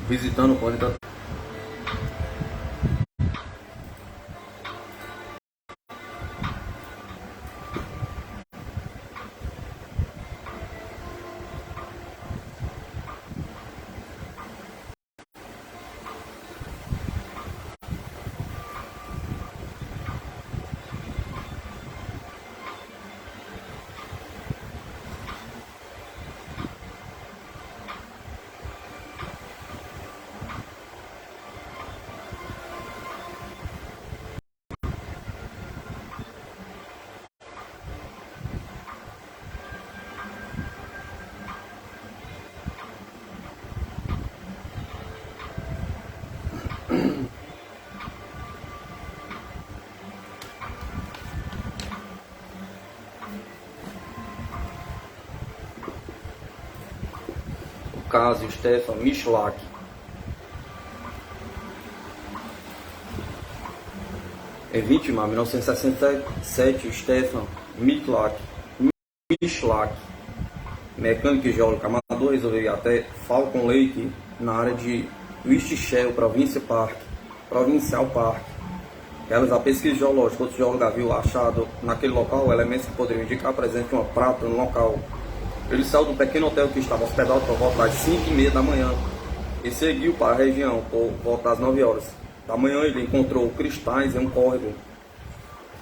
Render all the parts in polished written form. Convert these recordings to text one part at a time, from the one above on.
visitando pode estar. Caso Stefan Michalak. Em 20 de maio de 1967, Stefan Michalak, mecânico e geólogo amador, resolveu ir até Falcon Lake, na área de Westshell, Provincial Park, realizar pesquisa geológica. Outro geólogo havia achado naquele local elementos que poderiam indicar a presença de uma prata no local. Ele saiu do pequeno hotel que estava hospedado por volta das 5h30 da manhã e seguiu para a região por volta das 9 horas da manhã. Ele encontrou cristais em um córrego.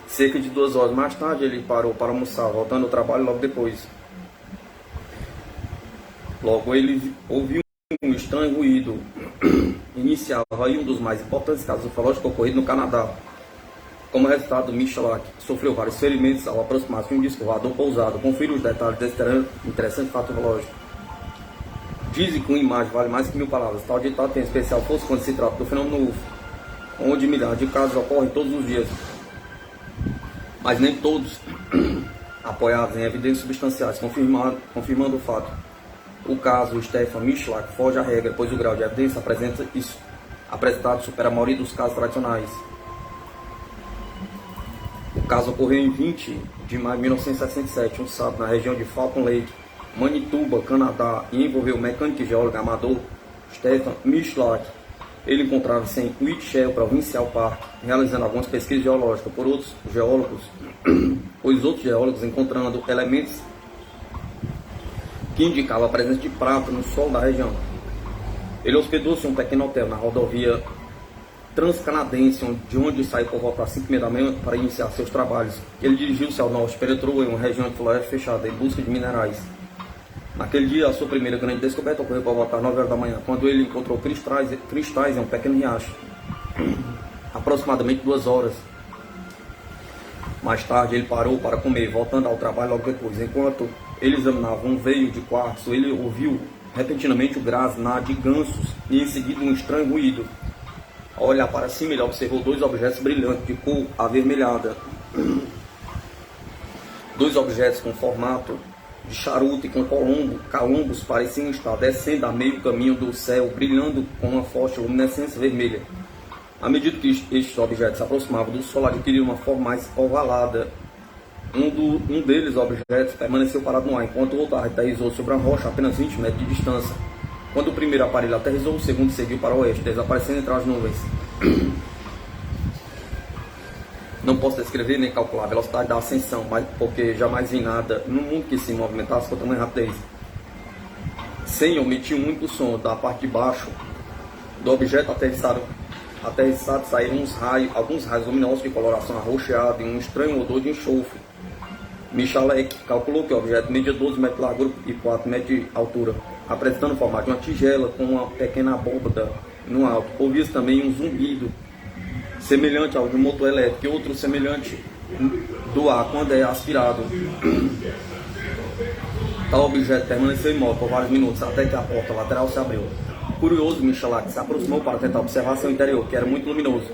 Cerca de 2 horas mais tarde, ele parou para almoçar, voltando ao trabalho logo depois. Logo ele ouviu um estranho ruído. Iniciava aí um dos mais importantes casos ufológicos ocorridos no Canadá. Como resultado, Michalak sofreu vários ferimentos ao aproximar-se de um disco voador pousado. Confira os detalhes desse interessante fato ufológico. Dizem que uma imagem vale mais que 1000 palavras. Tal ditado tem especial força quando se trata do fenômeno UFO, onde milhares de casos ocorrem todos os dias, mas nem todos apoiados em evidências substanciais, confirmando o fato. O caso Stefan Michalak foge à regra, pois o grau de evidência apresentado supera a maioria dos casos tradicionais. O caso ocorreu em 20 de maio de 1967, um sábado, na região de Falcon Lake, Manitoba, Canadá, e envolveu o mecânico e geólogo amador Stefan Michalak. Ele encontrava-se em Westshell, Provincial Park, realizando algumas pesquisas geológicas por outros geólogos, pois outros geólogos encontrando elementos que indicavam a presença de prata no solo da região. Ele hospedou-se em um pequeno hotel na rodovia transcanadense, de onde saiu por volta das 5h30 da manhã para iniciar seus trabalhos. Ele dirigiu-se ao norte, penetrou em uma região de floresta fechada em busca de minerais. Naquele dia, a sua primeira grande descoberta ocorreu por volta das 9 horas da manhã, quando ele encontrou cristais em um pequeno riacho. Aproximadamente 2 horas mais tarde, ele parou para comer, voltando ao trabalho logo depois. Enquanto ele examinava um veio de quartzo, ele ouviu repentinamente o grasnar de gansos e em seguida um estranho ruído. Ao olhar para cima, ele observou 2 objetos brilhantes de cor avermelhada. 2 objetos com formato de charuto e com calombos pareciam estar descendo a meio caminho do céu, brilhando com uma forte luminescência vermelha. À medida que estes objetos se aproximavam do Sol, adquiriram uma forma mais ovalada. Um deles, objetos, permaneceu parado no ar, enquanto o outro aterrissou sobre uma rocha a apenas 20 metros de distância. Quando o primeiro aparelho aterrissou, o segundo seguiu para o oeste, desaparecendo entre as nuvens. Não posso descrever nem calcular a velocidade da ascensão, porque jamais vi nada no mundo que se movimentasse com tamanha rapidez. Sem omitir um único som, da parte de baixo do objeto aterrissado saíram alguns raios luminosos de coloração arroxeada e um estranho odor de enxofre. Michalak calculou que o objeto media 12 metros de largura e 4 metros de altura, apresentando o formato de uma tigela com uma pequena abóbada no alto. Ouvia-se também um zumbido semelhante ao de um motor elétrico e outro semelhante do ar quando é aspirado. Tal objeto permaneceu imóvel por vários minutos até que a porta lateral se abriu. Curioso, Michalak se aproximou para tentar observar seu interior, que era muito luminoso.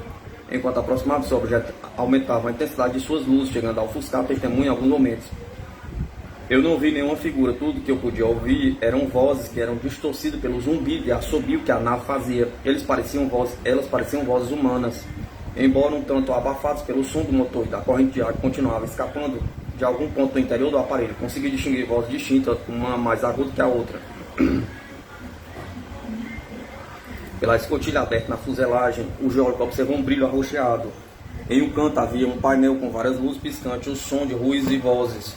Enquanto aproximava-se, o objeto aumentava a intensidade de suas luzes, chegando a ofuscar a testemunha em alguns momentos. Eu não vi nenhuma figura, tudo que eu podia ouvir eram vozes que eram distorcidas pelo zumbido e assobio que a nave fazia. Elas pareciam vozes humanas, embora um tanto abafadas pelo som do motor e da corrente de ar que continuava escapando de algum ponto do interior do aparelho. Consegui distinguir vozes distintas, uma mais aguda que a outra. Pela escotilha aberta na fuselagem, o geólogo observou um brilho arroxeado. Em um canto havia um painel com várias luzes piscantes, o som de ruídos e vozes.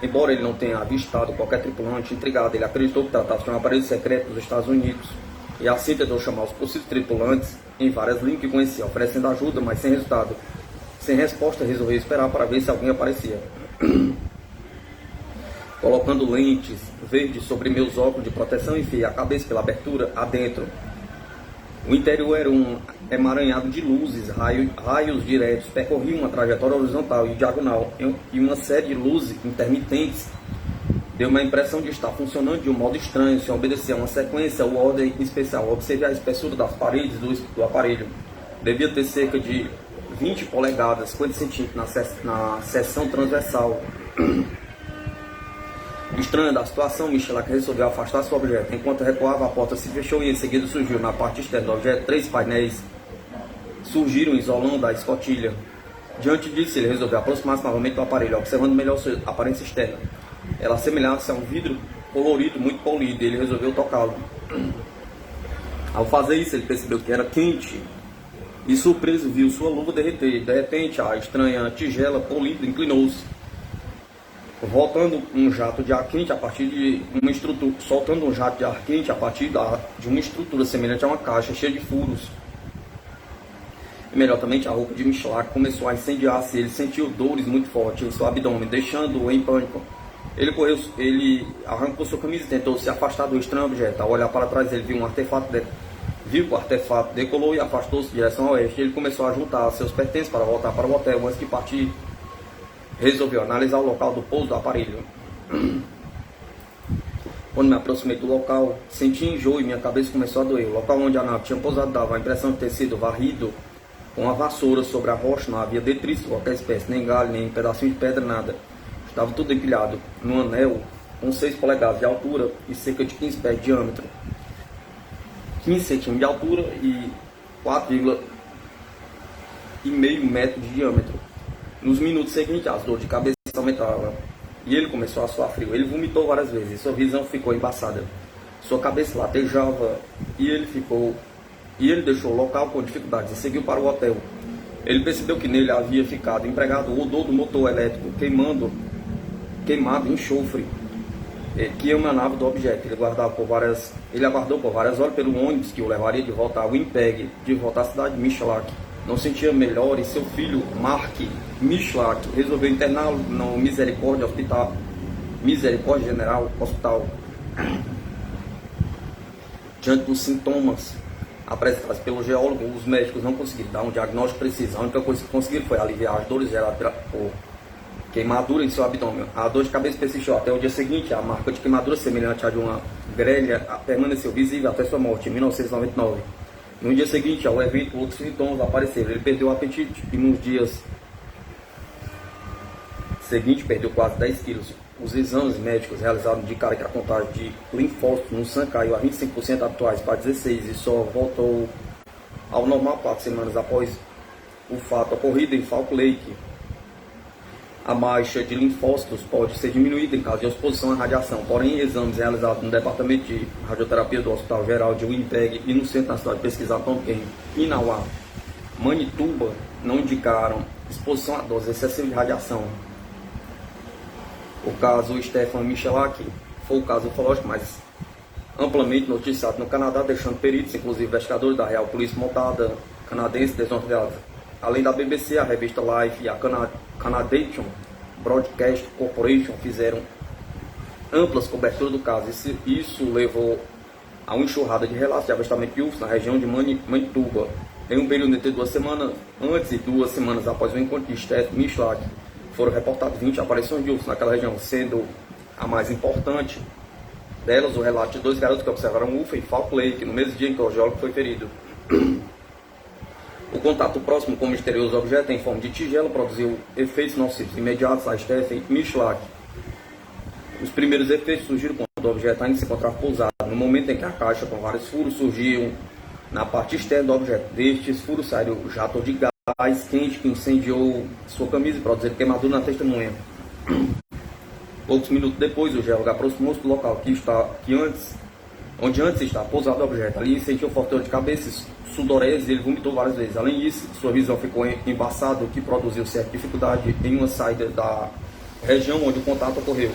Embora ele não tenha avistado qualquer tripulante intrigado, ele acreditou que tratasse de um aparelho secreto dos Estados Unidos. E assim tentou chamar os possíveis tripulantes em várias línguas que conhecia, oferecendo ajuda, mas sem resultado. Sem resposta, resolveu esperar para ver se alguém aparecia. Colocando lentes verdes sobre meus óculos de proteção, enfiei a cabeça pela abertura adentro. O interior era um emaranhado de luzes, raios diretos, percorriam uma trajetória horizontal e diagonal, e uma série de luzes intermitentes. Deu uma impressão de estar funcionando de um modo estranho, sem obedecer a uma sequência ou ordem especial. Observei a espessura das paredes do aparelho. Devia ter cerca de 20 polegadas, 50 centímetros na seção transversal. Estranha da situação, Michelak resolveu afastar seu objeto. Enquanto recuava, a porta se fechou e em seguida surgiu na parte externa do objeto 3 painéis. Surgiram isolando a escotilha. Diante disso, ele resolveu aproximar-se novamente do aparelho, observando melhor sua aparência externa. Ela assemelhava-se a um vidro colorido, muito polido, e ele resolveu tocá-lo. Ao fazer isso, ele percebeu que era quente e, surpreso, viu sua luva derreter. De repente, a estranha tigela polida inclinou-se, soltando um jato de ar quente a partir de uma estrutura semelhante a uma caixa cheia de furos. Imediatamente a roupa de Michelak começou a incendiar-se e ele sentiu dores muito fortes em seu abdômen, deixando-o em pânico. Ele arrancou sua camisa e tentou se afastar do estranho objeto. Ao olhar para trás, ele viu que o artefato decolou e afastou-se em direção ao oeste. Ele começou a juntar seus pertences para voltar para o hotel. Antes de partir, resolveu analisar o local do pouso do aparelho. Quando me aproximei do local, senti enjoo e minha cabeça começou a doer. O local onde a nave tinha pousado dava a impressão de ter sido varrido com a vassoura sobre a rocha. Não havia detritos de qualquer espécie, nem galho, nem pedacinho de pedra, nada. Estava tudo empilhado num anel com 6 polegadas de altura e cerca de 15 pés de diâmetro. 15 centímetros de altura e 4,5 metros de diâmetro. Nos minutos seguintes, as dores de cabeça aumentavam e ele começou a suar frio. Ele vomitou várias vezes e sua visão ficou embaçada. Sua cabeça latejava e ele deixou o local com dificuldades e seguiu para o hotel. Ele percebeu que nele havia ficado empregado o odor do motor elétrico queimado em enxofre que emanava do objeto. Ele aguardou por várias horas pelo ônibus que o levaria de volta ao Winnipeg, de volta à cidade de Michelak. Não sentia melhor e seu filho, Mark Michelak, resolveu interná-lo no Misericórdia General Hospital. Diante dos sintomas apresentados pelo geólogo, os médicos não conseguiram dar um diagnóstico preciso. A única coisa que conseguiram foi aliviar as dores geradas por queimadura em seu abdômen. A dor de cabeça persistiu até o dia seguinte. A marca de queimadura, semelhante à de uma grelha, permaneceu visível até sua morte em 1999. No dia seguinte ao evento, outros sintomas apareceram. Ele perdeu o apetite e nos dias seguintes perdeu quase 10 quilos. Os exames médicos realizados indicaram que a contagem de linfócitos no sangue caiu a 25% habituais para 16 e só voltou ao normal 4 semanas após o fato ocorrido em Falk Lake. A baixa de linfócitos pode ser diminuída em caso de exposição à radiação, porém exames realizados no Departamento de Radioterapia do Hospital Geral de Winnipeg e no Centro Nacional de Pesquisa Atômica em Pinawa, Manitoba, não indicaram exposição a dose excessiva de radiação. O caso Stefan Michelak foi o caso ufológico mais amplamente noticiado no Canadá, deixando peritos, inclusive investigadores da Real Polícia Montada canadense, desnorteados. Além da BBC, a revista Life e a Canadian Broadcast Corporation fizeram amplas coberturas do caso. Isso levou a uma enxurrada de relatos de avistamento de UFOs na região de Manitoba. Em um período entre 2 semanas antes e 2 semanas após o encontro de Stefan Michelak, foram reportadas 20 aparições de UFOs naquela região, sendo a mais importante delas o relato de 2 garotos que observaram um UFO em Falk Lake, no mesmo dia em que o geólogo foi ferido. O contato próximo com o misterioso objeto em forma de tigela produziu efeitos nocivos imediatos a Stefan Michelak. Os primeiros efeitos surgiram quando o objeto ainda se encontrava pousado, no momento em que a caixa com vários furos surgiam na parte externa do objeto. Destes furos saiu o jato de gás quente que incendiou sua camisa e produziu queimadura na testemunha. Poucos minutos depois, o geólogo aproximou-se do local onde antes estava pousado o objeto. Ali sentiu forte dor de cabeça, sudorese e ele vomitou várias vezes. Além disso, sua visão ficou embaçada, o que produziu certa dificuldade em uma saída da região onde o contato ocorreu.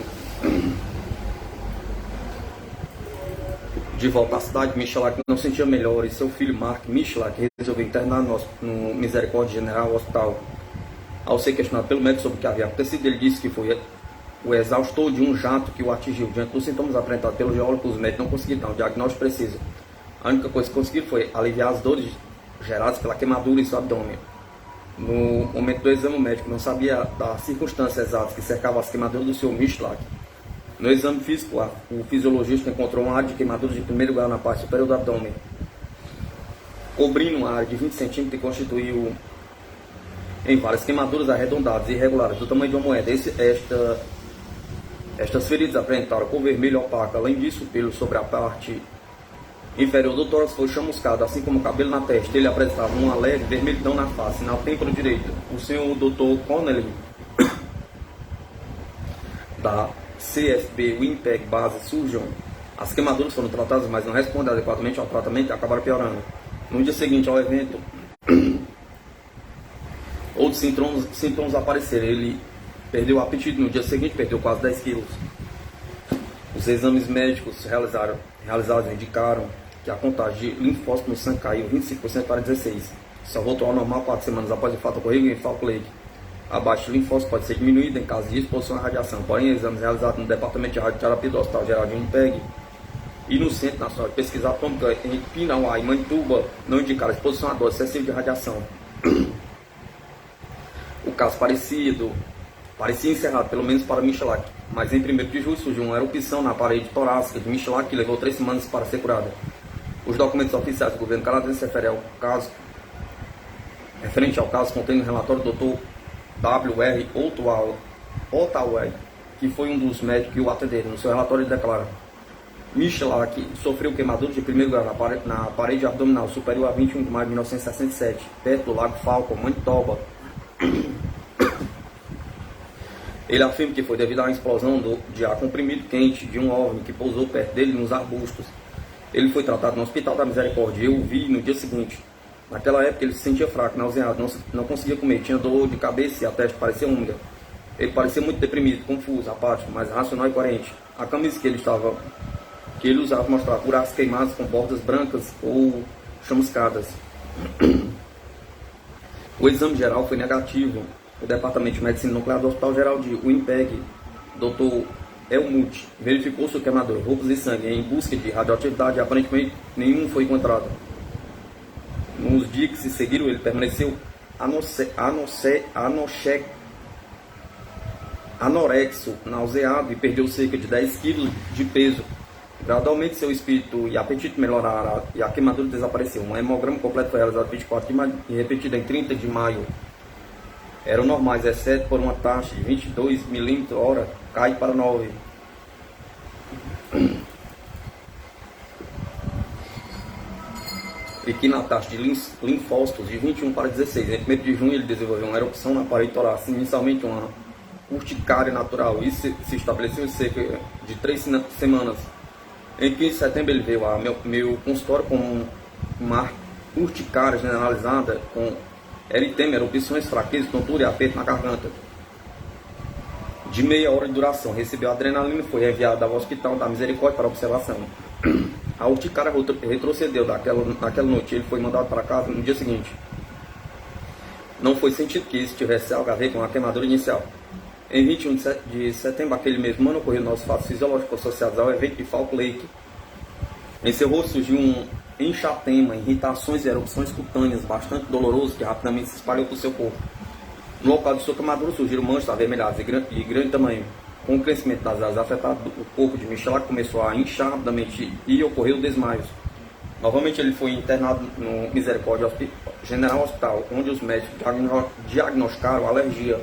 De volta à cidade, Michalak não sentia melhor e seu filho Mark Michalak resolveu internar no Misericórdia General Hospital. Ao ser questionado pelo médico sobre o que havia acontecido, ele disse que foi o exaustor de um jato que o atingiu. Diante dos sintomas apresentados pelo geólogo, os médicos não conseguiram dar um diagnóstico preciso. A única coisa que conseguiram foi aliviar as dores geradas pela queimadura em seu abdômen. No momento do exame, o médico não sabia das circunstâncias exatas que cercavam as queimaduras do Sr. Michalak. No exame físico, o fisiologista encontrou uma área de queimaduras de primeiro grau na parte superior do abdômen, cobrindo uma área de 20 centímetros e constituiu em várias queimaduras arredondadas e irregulares, do tamanho de uma moeda. Estas feridas apresentaram cor vermelha opaca. Além disso, o pelo sobre a parte inferior do tórax foi chamuscado, assim como o cabelo na testa. Ele apresentava uma leve vermelhidão na face, na têmpora direita. O senhor Dr. Connelly, da CFB Winnipeg Base Surgeon, as queimaduras foram tratadas, mas não responderam adequadamente ao tratamento e acabaram piorando. No dia seguinte ao evento, outros sintomas apareceram. Ele perdeu o apetite no dia seguinte, perdeu quase 10 quilos. Os exames médicos realizados indicaram que a contagem de linfócitos no sangue caiu 25% para 16%. Só voltou ao normal 4 semanas após o fato ocorrido em Falk Lake. A baixa de linfócitos pode ser diminuída em caso de exposição à radiação. Porém, exames realizados no Departamento de Radioterapia do Hospital Geral de Winnipeg e no Centro Nacional de Pesquisa Atômica em Pinawa e Manitoba não indicaram exposição a dose excessiva de radiação. O caso parecia encerrado, pelo menos para Michalak, mas em 1º de julho surgiu uma erupção na parede torácica de Michalak que levou 3 semanas para ser curada. Os documentos oficiais do governo canadense referente ao caso contém um relatório do Dr. W.R. Ottaway, que foi um dos médicos que o atenderam. No seu relatório ele declara: Michalak sofreu queimaduras de primeiro grau na parede abdominal superior a 21 de maio de 1967, perto do lago Falcon, Manitoba. Ele afirma que foi devido à explosão de ar comprimido quente de um OVNI que pousou perto dele nos arbustos. Ele foi tratado no Hospital da Misericórdia. Eu o vi no dia seguinte. Naquela época ele se sentia fraco, nauseado, não conseguia comer, tinha dor de cabeça e a testa parecia úmida. Ele parecia muito deprimido, confuso, apático, mas racional e coerente. A camisa que ele usava mostrava buracos queimados com bordas brancas ou chamuscadas. O exame geral foi negativo. O Departamento de Medicina Nuclear do Hospital Geral de Winnipeg, Dr. Helmut, verificou seu queimador, roupas e sangue em busca de radioatividade e aparentemente nenhum foi encontrado. Nos dias que se seguiram, ele permaneceu anorexo, nauseado e perdeu cerca de 10 quilos de peso. Gradualmente, seu espírito e apetite melhoraram e a queimadura desapareceu. Um hemograma completo foi realizado 24 de maio e repetido em 30 de maio. Eram normais, exceto por uma taxa de 22 milímetros/hora, cai para 9. E que na taxa de linfócitos de 21 para 16. Em 1º de junho ele desenvolveu uma erupção na parede torácica, inicialmente uma urticária natural. Isso se estabeleceu em cerca de 3 semanas. Em 15 de setembro ele veio a meu consultório com uma urticária generalizada, com eritema, erupções, fraqueza, tontura e aperto na garganta, de meia hora de duração. Recebeu adrenalina e foi enviado ao Hospital da Misericórdia para observação. A urticária retrocedeu naquela noite. Ele foi mandado para casa no dia seguinte. Não foi sentido que isso tivesse algo a ver com a queimadura inicial. Em 21 de setembro daquele mesmo ano, ocorreu novos fatos fisiológicos associados ao evento de Falk Lake. Em seu rosto surgiu um enxatema, irritações e erupções cutâneas bastante doloroso que rapidamente se espalhou por seu corpo. No local de sua queimadura surgiram manchas avermelhadas de grande tamanho. Com o crescimento das áreas afetadas, o corpo de Michalak começou a inchar rapidamente e ocorreu desmaios. Novamente ele foi internado no Misericórdia General Hospital, onde os médicos diagnosticaram alergia.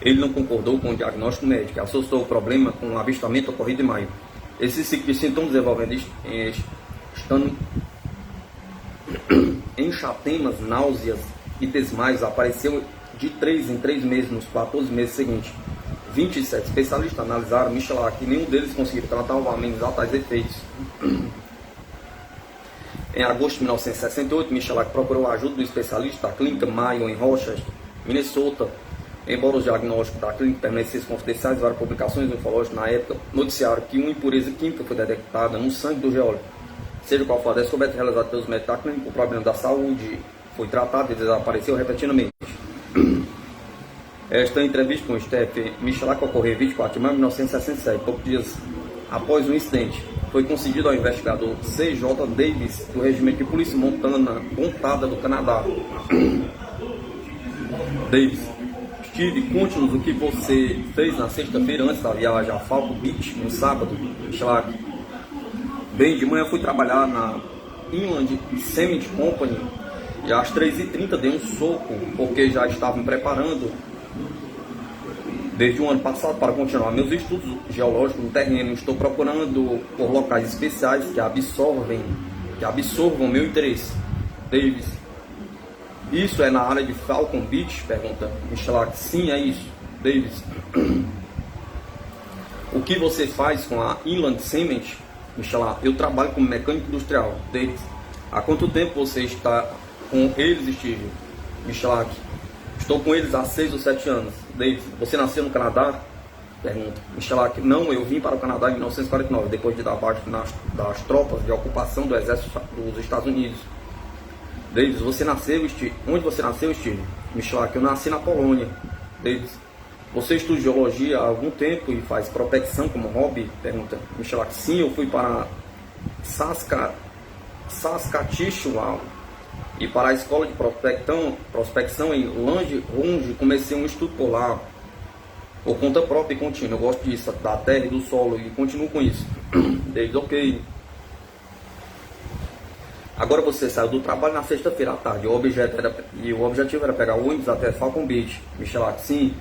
Ele não concordou com o diagnóstico médico, associou o problema com o avistamento ocorrido em maio. Esse ciclo de sintomas desenvolvendo enxatemas, náuseas e desmaios apareceu de 3 em 3 meses, nos 14 meses seguintes. 27 especialistas analisaram Michelak e nenhum deles conseguiu tratar o amenizar a tais efeitos. Em agosto de 1968, Michelak procurou a ajuda do especialista da clínica Mayo em Rochester, Minnesota. Embora os diagnósticos da clínica permanecessem confidenciais, várias publicações ufológicas na época noticiaram que uma impureza química foi detectada no sangue do geólogo. Seja qual for a descoberta realizada pelos médicos da clínica, o problema da saúde foi tratado e desapareceu repentinamente. Esta entrevista com o Stephen Michelak ocorreu em 24 de maio de 1967, poucos dias após o incidente. Foi concedido ao investigador C.J. Davis, do Regimento de Polícia Montada do Canadá. Davis: Steve, conte-nos o que você fez na sexta-feira antes da viagem a Falcon Beach, no sábado. Michelak: bem, de manhã fui trabalhar na Inland Cement Company e às 3h30 dei um soco, porque já estava me preparando desde o ano passado para continuar meus estudos geológicos no terreno. Estou procurando por locais especiais que absorvam meu interesse. Davis: isso é na área de Falcon Beach? Pergunta Michelak. Sim, é isso. Davis: o que você faz com a Inland Cement? Michelak: eu trabalho como mecânico industrial. Davis: há quanto tempo você está com eles, Steve? Michelak: estou com eles há 6 ou 7 anos. Davis: você nasceu no Canadá? Pergunta Michelak: não, eu vim para o Canadá em 1949, depois de dar parte das tropas de ocupação do exército dos Estados Unidos. Davis: você nasceu, Steve? Onde você nasceu, Steve? Michelak: eu nasci na Polônia. Davis: você estuda geologia há algum tempo e faz prospecção como hobby? Pergunta Michelak: sim, eu fui para Saskatchewan e para a escola de prospecção em Lange, comecei um estudo por lá, por conta própria e contínua. Eu gosto disso, da terra e do solo, e continuo com isso. Davis: ok. Agora você saiu do trabalho na sexta-feira à tarde, o objetivo era pegar o ônibus até Falcon Beach. Michelak: sim.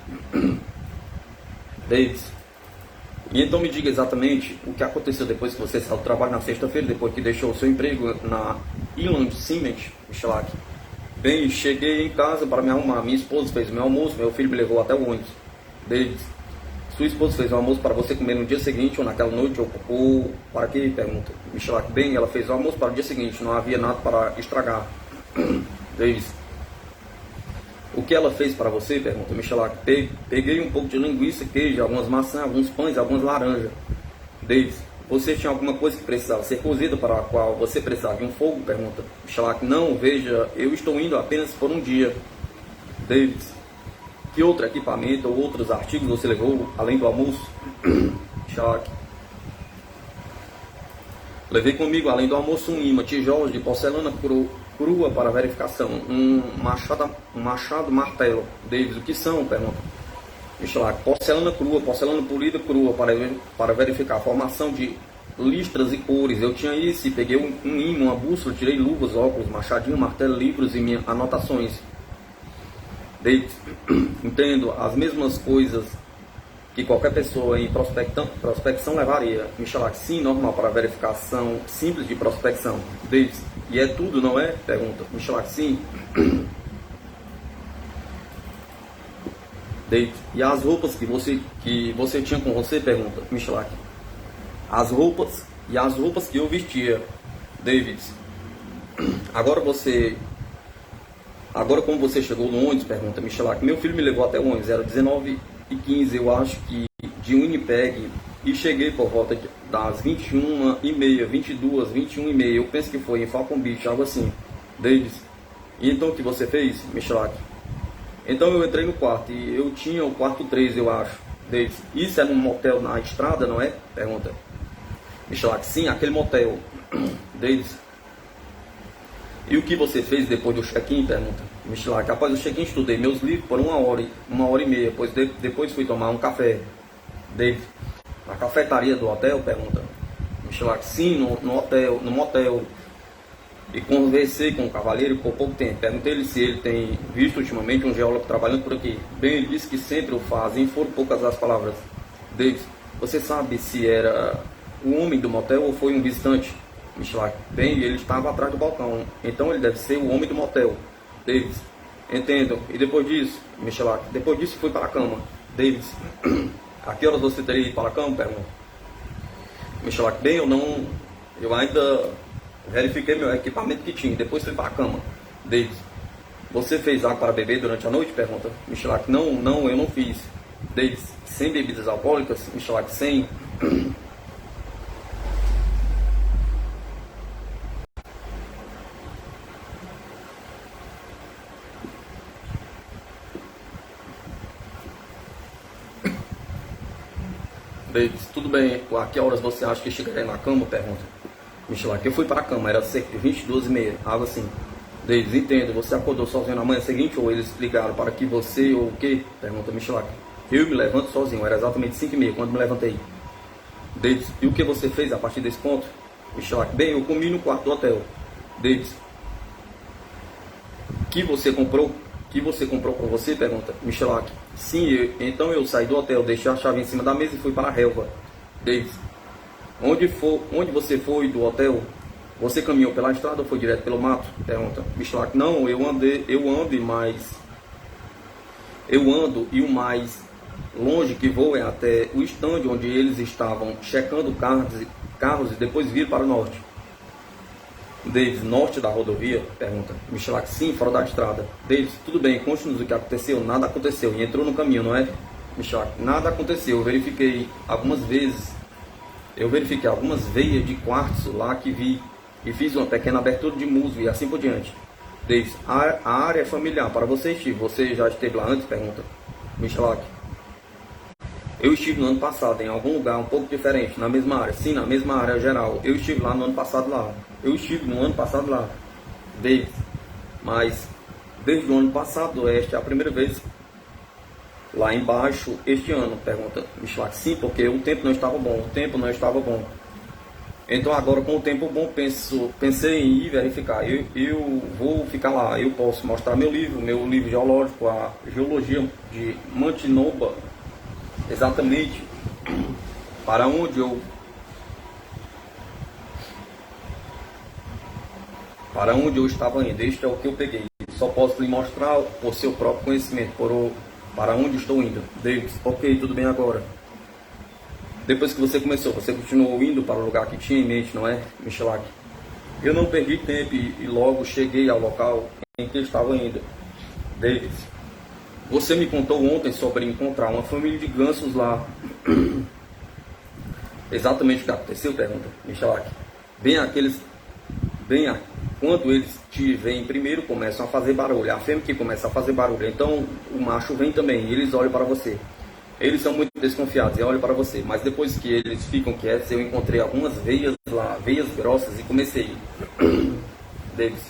Davis: e então me diga exatamente o que aconteceu depois que você saiu do trabalho na sexta-feira, depois que deixou o seu emprego na Inland Cement. Michelak: bem, cheguei em casa para me arrumar, minha esposa fez o meu almoço, meu filho me levou até o ônibus. Davis: sua esposa fez o almoço para você comer no dia seguinte ou naquela noite, ou para que? Pergunta Michelak: bem, ela fez o almoço para o dia seguinte, não havia nada para estragar. Davis: o que ela fez para você? Pergunta Michelak: peguei um pouco de linguiça, queijo, algumas maçãs, alguns pães, algumas laranjas. Davis: você tinha alguma coisa que precisava ser cozida para a qual você precisava de um fogo? Pergunta Michelak: não, veja, eu estou indo apenas por um dia. Davis: que outro equipamento ou outros artigos você levou além do almoço? Michelak: levei comigo além do almoço um imã, tijolos de porcelana crua para verificação, um machado martelo. Davis: o que são? Pergunta Michelak: porcelana crua, porcelana polida crua para verificar a formação de listras e cores. Eu tinha isso e peguei um imã, uma bússola, tirei luvas, óculos, machadinho, martelo, livros e minhas anotações. Davis: entendo, as mesmas coisas que qualquer pessoa em prospecção levaria. Michelak: sim, normal para verificação simples de prospecção. Davis: e é tudo, não é? Pergunta Michelak: sim. Davis: e as roupas que você tinha com você? Pergunta Michelak: as roupas que eu vestia. Davis: Agora como você chegou no ônibus? Pergunta Michelak: meu filho me levou até o ônibus, era 19h15, eu acho que de Winnipeg, e cheguei por volta das 21h30, 22, 21h30, eu penso que foi em Falcon Beach, algo assim. Davis: e então o que você fez? Michelak: então eu entrei no quarto, e eu tinha o quarto 3, eu acho. Davis: isso é num motel na estrada, não é? Pergunta Michelak: sim, aquele motel. Davis: e o que você fez depois do check-in? Pergunta Michelak: após o check-in estudei meus livros por uma hora e meia, depois fui tomar um café. Davis: na cafetaria do hotel? Pergunta Michelak: sim, no motel. E conversei com o cavalheiro por pouco tempo. Perguntei-lhe se ele tem visto ultimamente um geólogo trabalhando por aqui. Bem, ele disse que sempre o fazem, foram poucas as palavras. Davis: você sabe se era o homem do motel ou foi um visitante? Michelak: bem, ele estava atrás do balcão, então ele deve ser o homem do motel. Davis: Entendo. E depois disso, Michelak, depois disso fui para a cama. Davis, a que horas você teria ido para a cama? Pergunta. Michelak, bem, eu ainda verifiquei meu equipamento que tinha, depois fui para a cama. Davis, você fez água para beber durante a noite? Pergunta. Michelak, não, eu não fiz. Davis, sem bebidas alcoólicas? Michelak, sem. Davis, tudo bem, a que horas você acha que chegarei na cama? Pergunta. Michelak, eu fui para a cama, era cerca de 22h30, algo assim. Davis, entendo, você acordou sozinho na manhã seguinte ou eles ligaram para que você ou o quê? Pergunta Michelak. Eu me levanto sozinho, era exatamente 5h30 quando me levantei. Davis, e o que você fez a partir desse ponto? Michelak, bem, eu comi no quarto do hotel. Davis, que você comprou? Que você comprou para você? Pergunta Michelak. Sim, então eu saí do hotel, deixei a chave em cima da mesa e fui para a relva. Davis, onde você foi do hotel? Você caminhou pela estrada ou foi direto pelo mato? Pergunta Michelak. Não, eu ando e o mais longe que vou é até o estande onde eles estavam checando carros e depois vir para o norte. Davis, norte da rodovia? Pergunta Michelak. Sim, fora da estrada. Davis, tudo bem, conte-nos o que aconteceu. Nada aconteceu e entrou no caminho, não é? Michelak, nada aconteceu, eu verifiquei algumas veias de quartzo lá que vi e fiz uma pequena abertura de musgo e assim por diante. Davis, a área é familiar para você, Steve. Você já esteve lá antes? Pergunta Michelak. Eu estive no ano passado em algum lugar um pouco diferente, na mesma área. Sim, na mesma área geral. Eu estive lá no ano passado lá. Davis, mas desde o ano passado, esta é a primeira vez lá embaixo este ano? Pergunta Michelak. Sim, porque o tempo não estava bom. Então agora com o tempo bom pensei em ir verificar. Eu vou ficar lá, eu posso mostrar meu livro geológico, a geologia de Manitoba, exatamente para onde eu estava indo. Este é o que eu peguei. Só posso lhe mostrar por seu próprio conhecimento, para onde estou indo. Davis, ok, tudo bem agora. Depois que você começou, você continuou indo para o lugar que tinha em mente, não é, Michelak? Eu não perdi tempo e logo cheguei ao local em que estava indo. Davis, você me contou ontem sobre encontrar uma família de gansos lá. Exatamente o que aconteceu? Pergunta Michelak. Quando eles te veem primeiro, começam a fazer barulho. A fêmea que começa a fazer barulho. Então o macho vem também e eles olham para você. Eles são muito desconfiados e olham para você. Mas depois que eles ficam quietos, eu encontrei algumas veias lá, veias grossas, e comecei. Davis,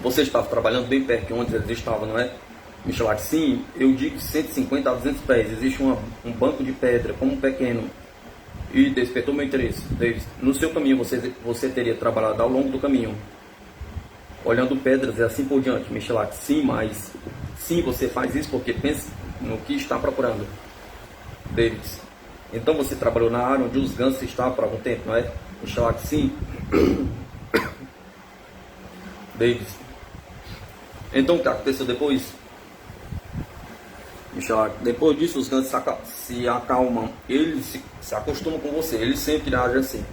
você estava trabalhando bem perto de onde eles estavam, não é? Michelak, sim, eu digo 150 a 200 pés. Existe um banco de pedra, como um pequeno. E despertou meu interesse. Davis, no seu caminho você teria trabalhado ao longo do caminho, olhando pedras e assim por diante. Michelak, sim, mas sim, você faz isso porque pensa no que está procurando. Davis, então você trabalhou na área onde os gansos estavam por algum tempo, não é? Michelak, sim. Davis, então o que aconteceu depois? Michelak, depois disso os gansos se acalmam, eles se acostumam com você, eles sempre agem assim.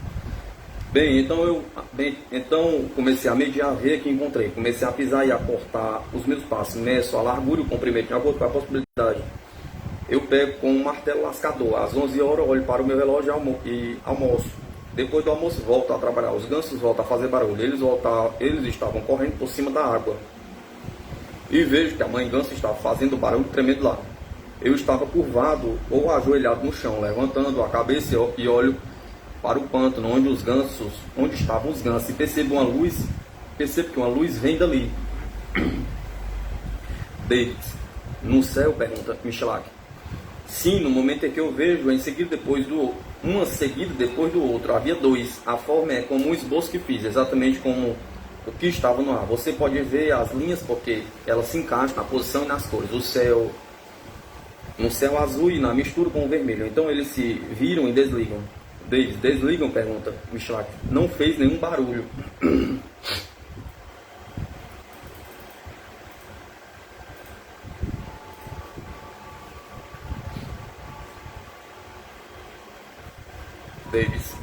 Então comecei a mediar, ver que encontrei, comecei a pisar e a cortar os meus passos, meço a largura e o comprimento de acordo com a possibilidade. Eu pego com um martelo lascador, às 11 horas olho para o meu relógio e almoço. Depois do almoço volto a trabalhar, os gansos voltam a fazer barulho, eles estavam correndo por cima da água. E vejo que a mãe ganso estava fazendo barulho tremendo lá. Eu estava curvado ou ajoelhado no chão, levantando a cabeça e olho para o pântano onde estavam os gansos, e percebo que uma luz vem dali. Davis, no céu? Pergunta Michelak. Sim, no momento em que eu vejo, uma seguida depois do outro, havia dois. A forma é como um esboço que fiz, exatamente como o que estava no ar. Você pode ver as linhas porque elas se encaixam na posição e nas cores. No céu azul e na mistura com o vermelho. Então eles se viram e desligam. Davis, desligam? Pergunta Michelak. Não fez nenhum barulho. Davis.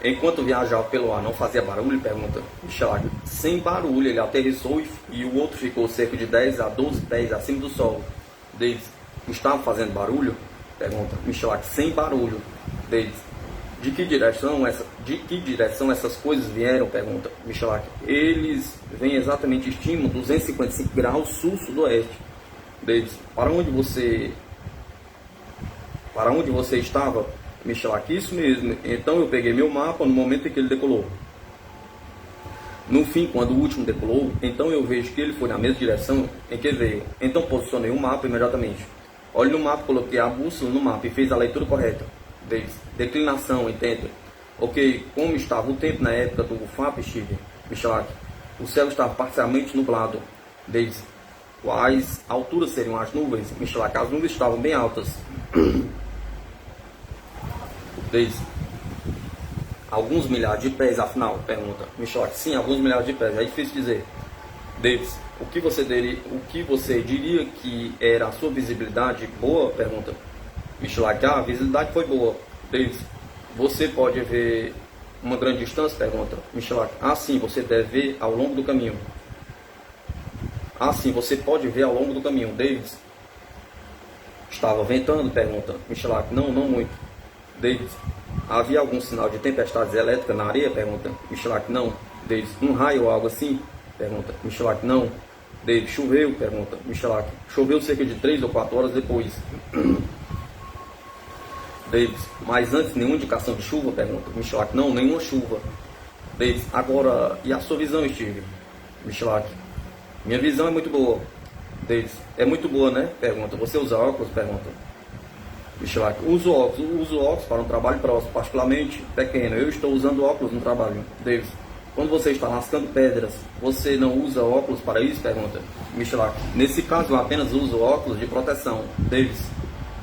Enquanto viajava pelo ar, não fazia barulho? Pergunta Michelak. Sem barulho, ele aterrissou e o outro ficou cerca de 10 a 12 pés acima do solo. Davis. Estava fazendo barulho? Pergunta Michelak. Sem barulho. Davis. De que direção essas coisas vieram? Pergunta Michelak. Eles vêm exatamente estima 255 graus sul-sudoeste. Davis. Para onde você estava? Michelak. Isso mesmo. Então eu peguei meu mapa no momento em que ele decolou. No fim, quando o último decolou, então eu vejo que ele foi na mesma direção em que veio. Então posicionei o mapa imediatamente. Olhe no mapa, coloquei a bússola no mapa e fez a leitura correta. Davis. Declinação, entenda. Ok, como estava o tempo na época do FAP, Steve? Michelak. O céu estava parcialmente nublado. Davis. Quais alturas seriam as nuvens? Michelak. As nuvens estavam bem altas. Davis. Alguns milhares de pés, afinal? Pergunta Michelak. Sim, alguns milhares de pés. É difícil dizer. Davis. O que você diria que era a sua visibilidade boa? Pergunta Michelak. A visibilidade foi boa. Davis. Você pode ver uma grande distância? Pergunta Michelak. Ah, sim, você deve ver ao longo do caminho. Ah, sim, você pode ver ao longo do caminho. Davis. Estava ventando? Pergunta Michelak. Não, não muito. Davis. Havia algum sinal de tempestades elétricas na areia? Pergunta Michelak. Não. Davis. Um raio ou algo assim? Pergunta Michelak. Não. Davis. Choveu? Pergunta Michelak. Choveu cerca de 3 ou 4 horas depois. Davis. Mas antes nenhuma indicação de chuva? Pergunta Michelak. Não, nenhuma chuva. Davis. Agora, e a sua visão, Steve? Michelak. Minha visão é muito boa. Davis. É muito boa, né? Pergunta. Você usa óculos? Pergunta Michelak. Uso óculos para um trabalho próximo, particularmente pequeno. Eu estou usando óculos no trabalho. Davis. Quando você está lascando pedras, você não usa óculos para isso? Pergunta Michelak. Nesse caso, eu apenas uso óculos de proteção. Davis.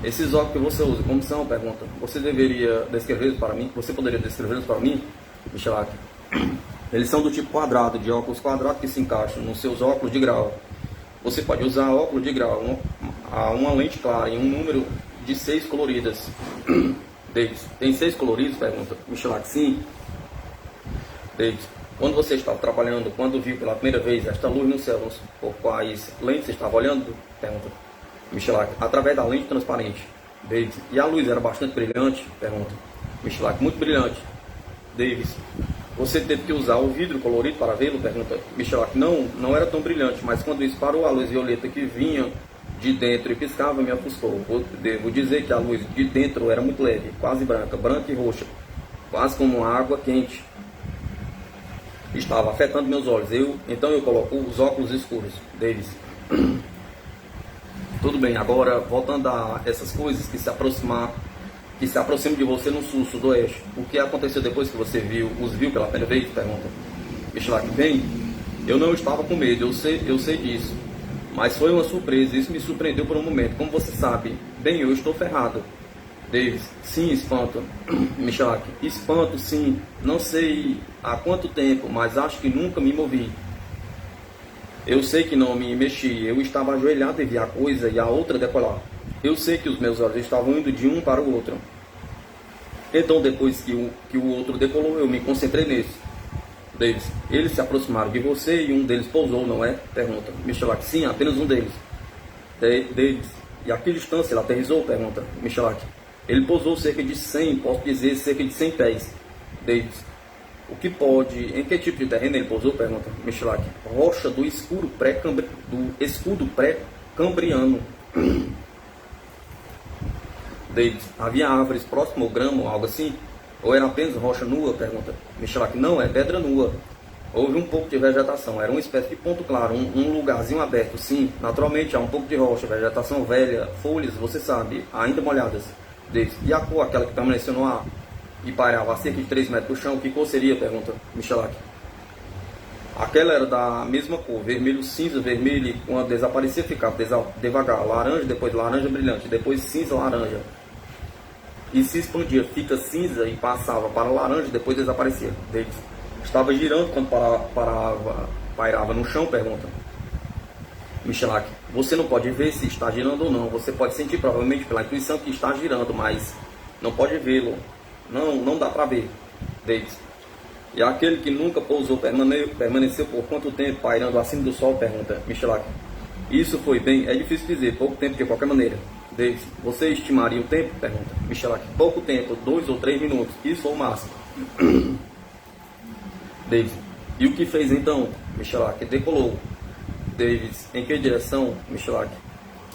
Esses óculos que você usa, como são? Pergunta. Você deveria descrevê-los para mim? Você poderia descrevê-los para mim? Michelak. Eles são do tipo quadrado, de óculos quadrados que se encaixam nos seus óculos de grau. Você pode usar óculos de grau, uma lente clara em um número de 6 coloridas. Davis. Tem 6 coloridos? Pergunta Michelak. Sim. Davis. Quando você estava trabalhando, quando viu pela primeira vez esta luz no céu, por quais lentes você estava olhando? Pergunta Michelak. Através da lente transparente. Davis. E a luz era bastante brilhante? Pergunta Michelak. Muito brilhante. Davis. Você teve que usar o vidro colorido para vê-lo? Pergunta Michelak. Não, não era tão brilhante, mas quando disparou a luz violeta que vinha de dentro e piscava, me ofuscou. Devo dizer que a luz de dentro era muito leve, quase branca e roxa, quase como uma água quente. Estava afetando meus olhos. Então eu coloco os óculos escuros. Davis. Tudo bem, agora voltando a essas coisas que se aproximam de você no sul-sudoeste. O que aconteceu depois que você os viu pela primeira vez? Pergunta Michelak. Bem, eu não estava com medo, eu sei disso. Mas foi uma surpresa, isso me surpreendeu por um momento. Como você sabe, bem, eu estou ferrado. Davis. Sim, espanto. Michelak. Espanto, sim. Não sei há quanto tempo, mas acho que nunca me movi. Eu sei que não me mexi. Eu estava ajoelhado e vi a coisa e a outra decolar. Eu sei que os meus olhos estavam indo de um para o outro. Então, depois que o outro decolou, eu me concentrei nesse. Davis. Eles se aproximaram de você e um deles pousou, não é? Pergunta Michelak. Sim, apenas um deles. Davis. E a que distância ele aterrissou? Pergunta Michelak. Ele pousou cerca de 100, posso dizer cerca de 100 pés. Davis. Em que tipo de terreno ele pousou? Pergunta Michelak. Rocha do escudo pré-cambriano. Davis. Havia árvores próximas ao grama ou algo assim? Ou era apenas rocha nua? Pergunta Michelak. Não, é pedra nua. Houve um pouco de vegetação, era uma espécie de ponto claro, um lugarzinho aberto, sim. Naturalmente há um pouco de rocha, vegetação velha, folhas, você sabe, ainda molhadas. Davis. E a cor, aquela que permaneceu no ar e pairava a cerca de 3 metros do chão, que cor seria? Pergunta Michelak. Aquela era da mesma cor, vermelho, cinza, vermelho, e quando desaparecia ficava devagar, laranja, depois laranja brilhante, depois cinza, laranja. E se expandia, fica cinza e passava para laranja, depois desaparecia. Davis. Estava girando quando pairava no chão? Pergunta Michelak. Você não pode ver se está girando ou não. Você pode sentir provavelmente pela intuição que está girando, mas não pode vê-lo. Não dá para ver. Davis. E aquele que nunca pousou permaneceu por quanto tempo pairando acima do sol? Pergunta Michelak. Isso foi bem, é difícil dizer, pouco tempo de qualquer maneira. Davis. Você estimaria o tempo? Pergunta Michelak. Pouco tempo, 2 ou 3 minutos, isso foi o máximo. Davis. E o que fez então? Michelak. Decolou. Davis. Em que direção? Michelak.